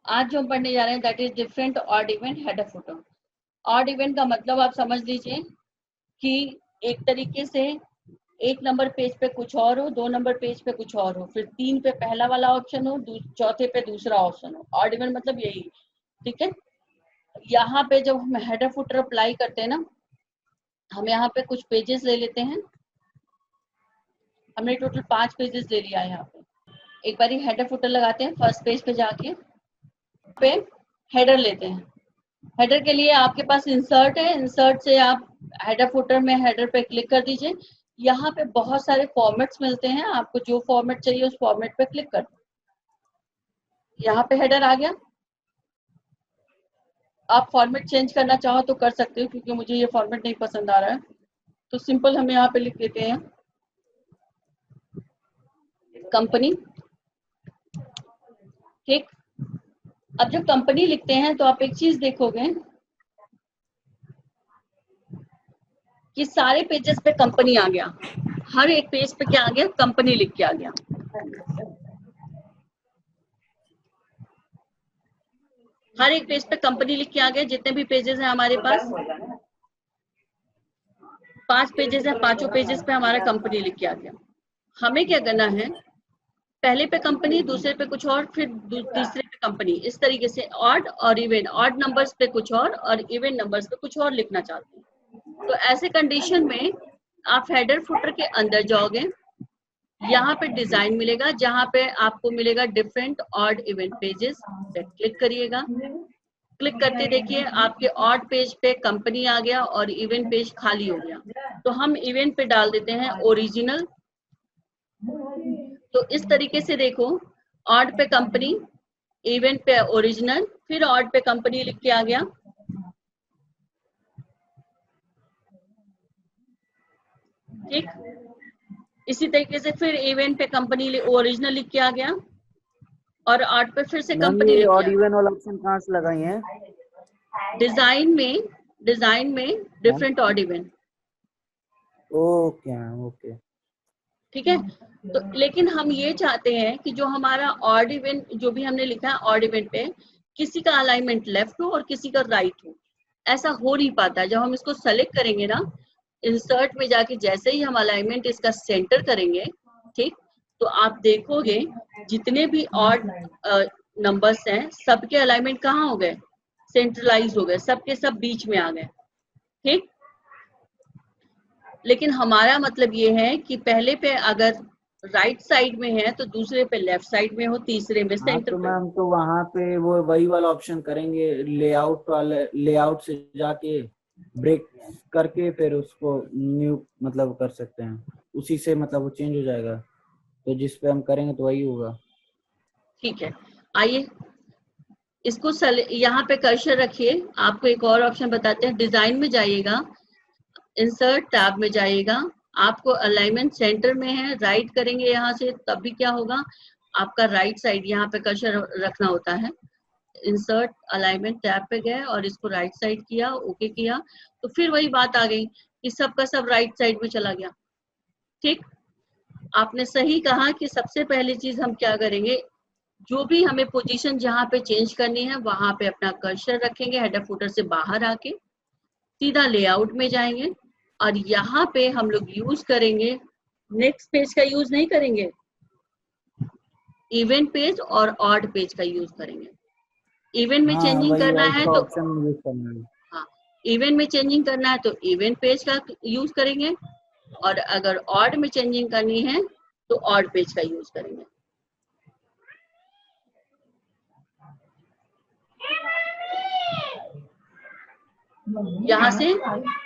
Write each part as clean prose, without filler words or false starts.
आज जो हम पढ़ने जा रहे हैं that is different odd event header footer. Odd event का मतलब आप समझ लीजिए कि एक तरीके से एक नंबर पेज पे कुछ और हो, 2 नंबर पेज पे कुछ और हो, फिर 3 पे पहला वाला ऑप्शन हो, चौथे पे दूसरा ऑप्शन हो। ऑड इवेंट मतलब यही, ठीक है। यहाँ पे जब हम हेडर फुटर अप्लाई करते हैं ना, हम यहाँ पे कुछ पेजेस ले लेते हैं। हमने टोटल 5 पेजेस ले लिया है। यहाँ पे एक बार हेडर फुटर लगाते हैं, फर्स्ट पेज पे जाके पे हेडर लेते हैं। हेडर के लिए आपके पास इंसर्ट है, इंसर्ट से आप हेडर फुटर में हेडर पे क्लिक कर दीजिए। यहाँ पे बहुत सारे फॉर्मेट्स मिलते हैं, आपको जो फॉर्मेट चाहिए उस फॉर्मेट पे क्लिक कर दो। यहाँ पे हेडर आ गया। आप फॉर्मेट चेंज करना चाहो तो कर सकते हो, क्योंकि मुझे ये फॉर्मेट नहीं पसंद आ रहा है, तो सिंपल हम यहाँ पे लिख देते हैं कंपनी। ठीक। अब जब कंपनी लिखते हैं तो आप एक चीज देखोगे कि सारे पेजेस पे कंपनी आ गया। हर एक पेज पे क्या आ गया? कंपनी लिख के आ गया। हर एक पेज पे कंपनी लिख के आ गया। जितने भी पेजेस हैं हमारे पास, 5 पेजेस हैं, 5 पेजेस पे हमारा कंपनी लिख के आ गया। हमें क्या करना है? पहले पे कंपनी, दूसरे पे कुछ और, फिर तीसरे पे कंपनी। इस तरीके से ऑड और इवन, ऑड नंबर्स पे कुछ और इवन नंबर्स पे कुछ और लिखना चाहते हैं। तो ऐसे कंडीशन में आप हेडर फुटर के अंदर जाओगे, यहाँ पे डिजाइन मिलेगा, जहां पे आपको मिलेगा डिफरेंट ऑड इवेंट पेजेस पे क्लिक करिएगा। क्लिक करते देखिए आपके ऑड पेज पे कंपनी आ गया और इवेंट पेज खाली हो गया। तो हम इवेंट पे डाल देते हैं ओरिजिनल। तो इस तरीके से देखो, ऑड पे कंपनी, इवेंट पे ओरिजिनल, फिर ऑड पे कंपनी लिख के आ गया। ठीक। इसी तरीके से फिर इवेंट पे कंपनी ओरिजिनल लिख के आ गया और ऑड पे फिर से कंपनी ये लिख के ऑड आ इवन वाला ऑप्शन कहाँ से लगाई है? गया। डिजाइन में different odd event. Okay okay. ठीक है। तो लेकिन हम ये चाहते हैं कि जो हमारा ऑड इवेंट जो भी हमने लिखा है ऑड इवेंट पे, किसी का अलाइनमेंट लेफ्ट हो और किसी का राइट हो। ऐसा हो नहीं पाता। जब हम इसको सेलेक्ट करेंगे ना, इंसर्ट में जाके जैसे ही हम अलाइनमेंट इसका सेंटर करेंगे, ठीक, तो आप देखोगे जितने भी ऑड नंबर्स हैं सबके अलाइनमेंट कहाँ हो गए? सेंट्रलाइज हो गए, सबके सब बीच में आ गए। ठीक। लेकिन हमारा मतलब ये है कि पहले पे अगर राइट साइड में है तो दूसरे पे लेफ्ट साइड में हो, तीसरे में हाँ सेंटर तो पे हो। मैम, तो वहाँ पे वो वही वाला ऑप्शन करेंगे, लेआउट वाले, लेआउट से जाके ब्रेक करके फिर उसको न्यू मतलब कर सकते हैं, उसी से मतलब वो चेंज हो जाएगा। तो जिस पे हम करेंगे तो वही होगा। ठीक है, आइए इसको यहाँ पे कर्सर रखिए। आपको एक और ऑप्शन बताते हैं। डिजाइन में जाइएगा, इंसर्ट टैब में जाइएगा, आपको अलाइनमेंट सेंटर में है, राइट करेंगे यहाँ से, तब भी क्या होगा? आपका राइट साइड, यहाँ पे कर्सर रखना होता है। इंसर्ट अलाइनमेंट टैब पे गए और इसको राइट साइड किया, ओके किया, तो फिर वही बात आ गई कि सबका सब राइट साइड में चला गया। ठीक। आपने सही कहा कि सबसे पहली चीज हम क्या करेंगे, जो भी हमें पोजीशन जहां पे चेंज करनी है वहां पे अपना कर्सर रखेंगे। हेडर फुटर से बाहर आके सीधा लेआउट में जाएंगे और यहाँ पे हम लोग यूज करेंगे, नेक्स्ट पेज का यूज नहीं करेंगे, इवेंट पेज और ऑड पेज का यूज करेंगे। इवेंट में हाँ, चेंजिंग वही करना है उसका तो ऑप्शन यूज करना है। हाँ, इवेंट में चेंजिंग करना है तो इवेंट पेज का यूज करेंगे, और अगर ऑड में चेंजिंग करनी है तो ऑड पेज का यूज करेंगे। यहाँ से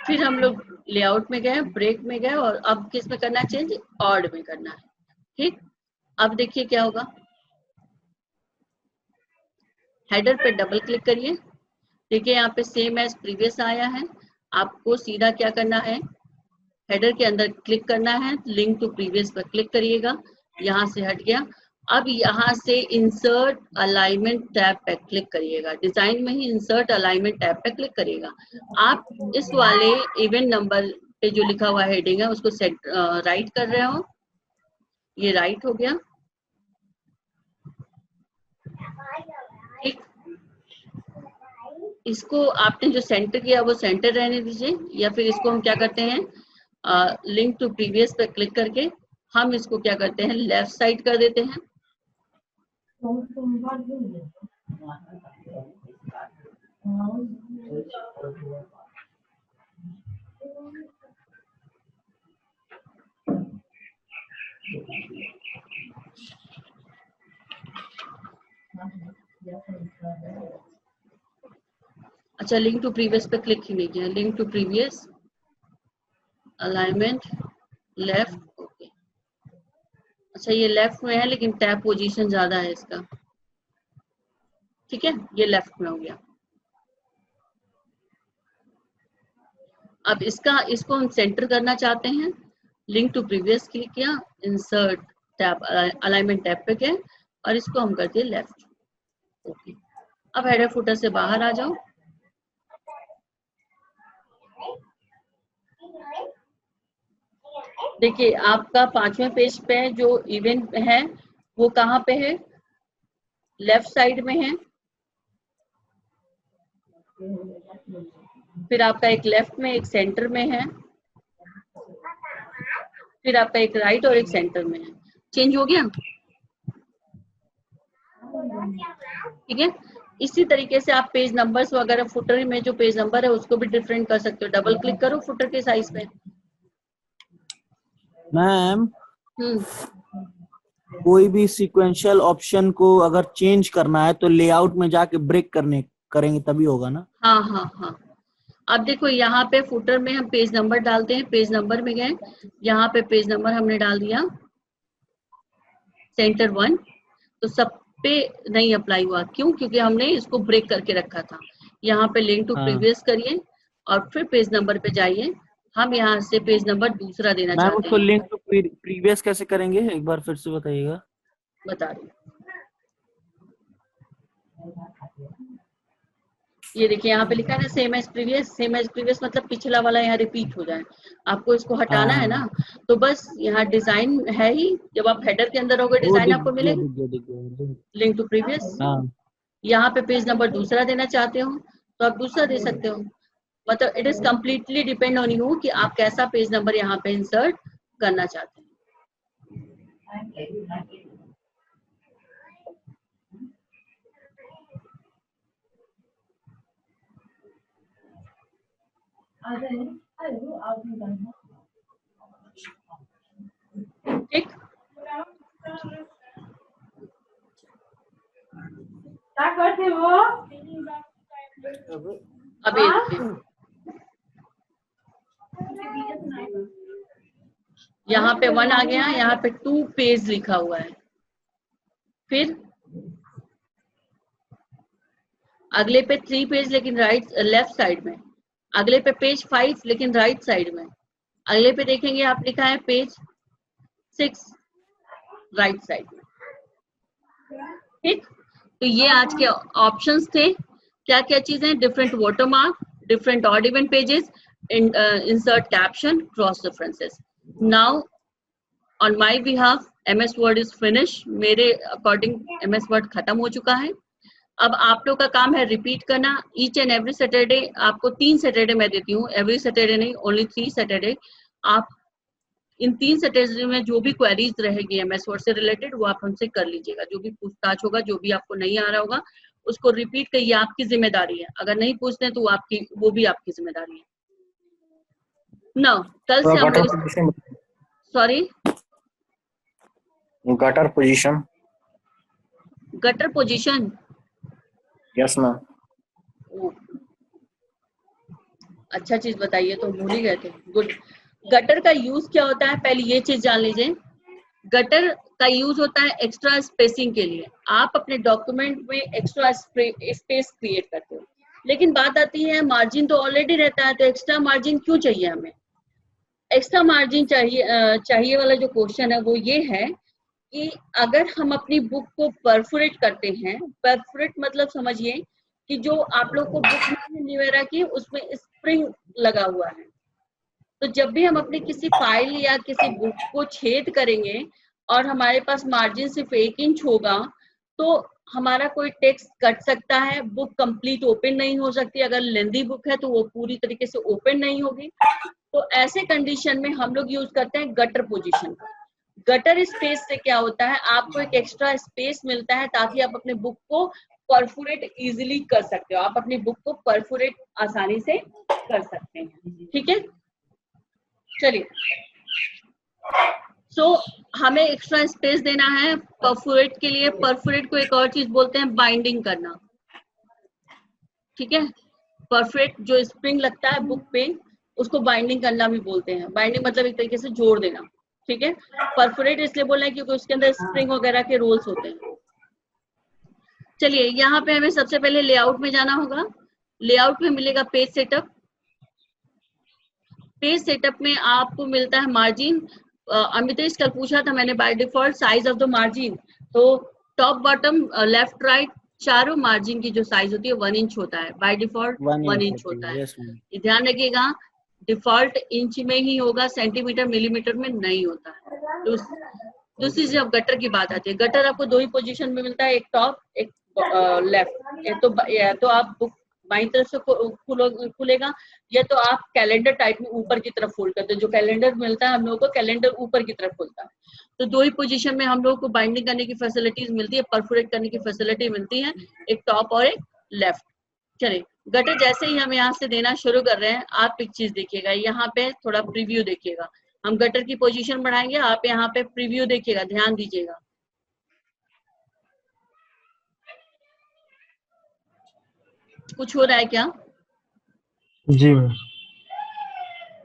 फिर हम लोग लेआउट में गए, ब्रेक में गए, और अब किस में करना है चेंज? ऑड में करना है। ठीक। अब देखिए क्या होगा। हेडर पे डबल क्लिक करिए। देखिए यहाँ पे सेम एज प्रीवियस आया है। आपको सीधा क्या करना है, हेडर के अंदर क्लिक करना है, लिंक टू प्रीवियस पर क्लिक करिएगा। यहाँ से हट गया। अब यहाँ से इंसर्ट अलाइनमेंट टैब पे क्लिक करिएगा। डिजाइन में ही इंसर्ट अलाइनमेंट टैब पे क्लिक करिएगा। आप इस वाले इवेंट नंबर पे जो लिखा हुआ हेडिंग है उसको सेट राइट कर रहे हो, ये राइट हो गया। ठीक। इसको आपने जो सेंटर किया वो सेंटर रहने दीजिए, या फिर इसको हम क्या करते हैं, लिंक टू प्रीवियस पे क्लिक करके हम इसको क्या करते हैं, लेफ्ट साइड कर देते हैं। अच्छा, लिंक टू प्रीवियस पे क्लिक ही नहीं किया, link to previous, alignment left, okay. अच्छा ये लेफ्ट में है लेकिन टैब पोजीशन ज्यादा है इसका, ठीक है, ये लेफ्ट में हो गया। अब इसको हम सेंटर करना चाहते हैं, लिंक टू प्रीवियस क्लिक किया, इंसर्ट टैब, अलाइनमेंट टैब पे गए और इसको हम कर दिए लेफ्ट, ओके। अब हेडर फुटर से बाहर आ जाओ। देखिए आपका 5वें पेज पे जो इवेंट है वो कहाँ पे है, लेफ्ट साइड में है। फिर आपका एक लेफ्ट में एक सेंटर में है, फिर आपका एक राइट और एक सेंटर में है। चेंज हो गया, ठीक है। इसी तरीके से आप पेज नंबर्स वगैरह, फुटर में जो पेज नंबर है उसको भी डिफरेंट कर सकते हो। डबल क्लिक करो फुटर के साइज पे। मैम कोई भी सीक्वेंशियल ऑप्शन को अगर चेंज करना है तो लेआउट में जाके ब्रेक करेंगे तभी होगा ना? हाँ हाँ हाँ। अब देखो यहाँ पे फुटर में हम पेज नंबर डालते हैं, पेज नंबर में गए, यहाँ पे पेज नंबर हमने डाल दिया सेंटर 1, तो सब पे नहीं अप्लाई हुआ। क्यों? क्योंकि हमने इसको ब्रेक करके रखा था। यहाँ पे लिंक टू प्रीवियस करिए और फिर पेज नंबर पे जाइए। हम यहाँ से पेज नंबर दूसरा देना मैम चाहते उसको हैं। लिंक टू प्रीवियस कैसे करेंगे, एक बार फिर से बताइएगा। बता रही हूँ, ये देखिए यहाँ पे लिखा है same as previous. Same as previous मतलब पिछला वाला यहाँ रिपीट हो जाए। आपको इसको हटाना है ना, तो बस यहाँ डिजाइन है ही, जब आप हेडर के अंदर होगे वो डिजाइन आपको मिलेगा दिख गया। Link to previous. हाँ यहाँ पे पेज नंबर दूसरा देना चाहते हो तो आप दूसरा दे सकते हो। मतलब it is completely depend on you कि आप कैसा पेज नंबर यहाँ पे इंसर्ट करना चाहते हैं। ठीक, क्या करते हो? अब ये देखिए यहाँ पे 1 आ गया, यहाँ पे 2 पेज लिखा हुआ है। फिर अगले पे 3 पेज लेकिन लेफ्ट साइड में। अगले पे पेज 5 लेकिन राइट साइड में। अगले पे देखेंगे आप लिखा है पेज 6 राइट साइड में। ठीक, तो ये आज के ऑप्शंस थे। क्या क्या चीजें, different watermark, different odd even pages, insert caption, cross references. Now on my behalf MS Word is finished. मेरे अकॉर्डिंग MS Word खत्म हो चुका है। अब आप लोग का काम है रिपीट करना ईच एंड एवरी सैटरडे। आपको 3 सैटरडे मैं देती हूँ, एवरी सैटरडे नहीं, ओनली 3 सैटरडे। आप इन 3 सैटरडे में जो भी क्वेरीज रहेगी MS Word से रिलेटेड वो आप हमसे कर लीजिएगा। जो भी पूछताछ होगा, जो भी आपको नहीं आ रहा होगा उसको रिपीट करिए, आपकी जिम्मेदारी है। अगर नहीं पूछते तो वो भी आपकी जिम्मेदारी है ना। कल से हम लोग, sorry, gutter position, gutter position, yes ma'am. अच्छा चीज बताइए, तो भूल ही गए थे। गुड। गटर का यूज क्या होता है, पहले ये चीज जान लीजिए। गटर का यूज होता है एक्स्ट्रा स्पेसिंग के लिए। आप अपने डॉक्यूमेंट में एक्स्ट्रा स्पेस क्रिएट करते हो, लेकिन बात आती है मार्जिन तो ऑलरेडी रहता है, तो एक्स्ट्रा मार्जिन क्यों चाहिए हमें? एक्स्ट्रा मार्जिन चाहिए वाला जो क्वेश्चन है वो ये है कि अगर हम अपनी बुक को परफोरेट करते हैं, परफोरेट मतलब समझिए कि जो आप लोग को बुक में निवेरा की उसमें स्प्रिंग लगा हुआ है, तो जब भी हम अपनी किसी फाइल या किसी बुक को छेद करेंगे और हमारे पास मार्जिन सिर्फ 1 इंच होगा, तो हमारा कोई टेक्स्ट कट सकता है, बुक कंप्लीट ओपन नहीं हो सकती, अगर लेंदी बुक है तो वो पूरी तरीके से ओपन नहीं होगी। तो ऐसे कंडीशन में हम लोग यूज करते हैं गटर पोजीशन। गटर स्पेस से क्या होता है, आपको एक एक्स्ट्रा स्पेस मिलता है ताकि आप अपने बुक को परफोरेट इजीली कर सकते हो, आप अपनी बुक को परफोरेट आसानी से कर सकते हैं। ठीक है, चलिए। सो हमें एक्स्ट्रा स्पेस देना है परफोरेट के लिए। परफोरेट को एक और चीज बोलते हैं बाइंडिंग करना। ठीक है, परफोरेट जो स्प्रिंग लगता है बुक पे उसको बाइंडिंग करना भी बोलते हैं। बाइंडिंग मतलब एक तरीके से जोड़ देना। ठीक है, परफोरेट इसलिए बोल रहे हैं क्योंकि उसके अंदर स्प्रिंग वगैरह के रोल्स होते हैं। चलिए, यहाँ पे हमें सबसे पहले लेआउट में जाना होगा। लेआउट में मिलेगा पेज सेटअप। पेज सेटअप में आपको मिलता है मार्जिन। अमितेश कल पूछा था मैंने, by default size of the margin, तो टॉप बॉटम लेफ्ट राइट चारों मार्जिन की जो साइज होती है 1 इंच होता है, बाय डिफॉल्ट 1 इंच होता है। ये ध्यान रखिएगा, डिफॉल्ट इंच में ही होगा, सेंटीमीटर मिलीमीटर में नहीं होता है। दूसरी चीज, अब गटर की बात आती है। गटर आपको 2 ही पोजीशन में मिलता है, एक टॉप एक लेफ्ट। या तो आप बुक बाईं तरफ से खुलेगा, या तो आप कैलेंडर टाइप में ऊपर की तरफ फोल्ड करते हैं। जो कैलेंडर मिलता है हम लोगों को, कैलेंडर ऊपर की तरफ खुलता है। तो 2 ही पोजीशन में हम लोगों को बाइंडिंग करने की फैसिलिटीज मिलती है, परफोरेट करने की फैसिलिटी मिलती है, एक टॉप और एक लेफ्ट। चलिए, गटर जैसे ही हम यहाँ से देना शुरू कर रहे हैं, आप एक चीज देखिएगा, यहाँ पे थोड़ा प्रीव्यू देखिएगा। हम गटर की पोजीशन बढ़ाएंगे, आप यहाँ पे प्रीव्यू देखिएगा, ध्यान दीजिएगा। कुछ हो रहा है क्या? जी मैम।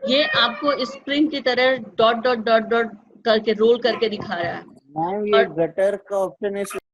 ये आपको स्प्रिंग की तरह डॉट डॉट डॉट डॉट करके रोल करके दिखा रहा है। मैम ये गटर का ऑप्शन है